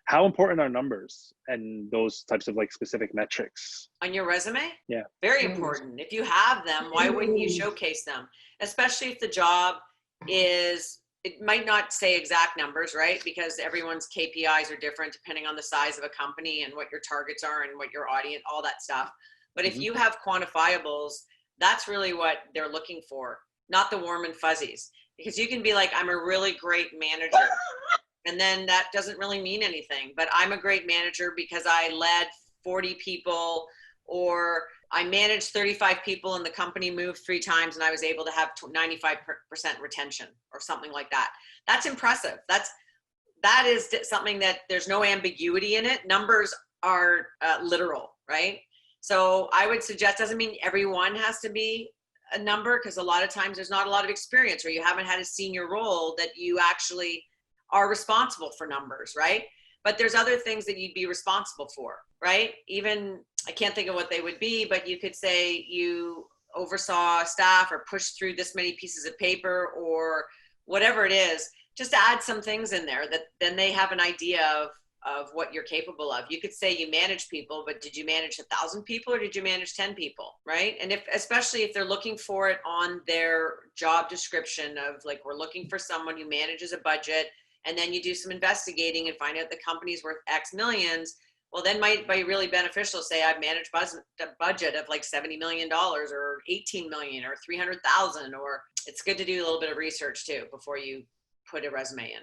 How important are numbers and those types of like specific metrics? On your resume? Yeah. Very important. If you have them, why wouldn't you showcase them? Especially if the job is, it might not say exact numbers, right? Because everyone's KPIs are different depending on the size of a company and what your targets are and what your audience, all that stuff. But if you have quantifiables, that's really what they're looking for, not the warm and fuzzies. Because you can be like, I'm a really great manager. And then that doesn't really mean anything. But I'm a great manager because I led 40 people, or I managed 35 people and the company moved 3 times and I was able to have 95% retention or something like that. That's impressive. That is something that there's no ambiguity in it. Numbers are literal, right? So I would suggest, doesn't mean everyone has to be a number, because a lot of times there's not a lot of experience, or you haven't had a senior role that you actually are responsible for numbers, right? But there's other things that you'd be responsible for, right? Even, I can't think of what they would be, but you could say you oversaw staff or pushed through this many pieces of paper or whatever it is. Just add some things in there that then they have an idea of what you're capable of. You could say you manage people, but did you manage 1,000 people or did you manage 10 people, right? And especially if they're looking for it on their job description of like, we're looking for someone who manages a budget, and then you do some investigating and find out the company's worth X millions, well, then might be really beneficial. Say I've managed a budget of like $70 million or 18 million or 300,000, or it's good to do a little bit of research too before you put a resume in.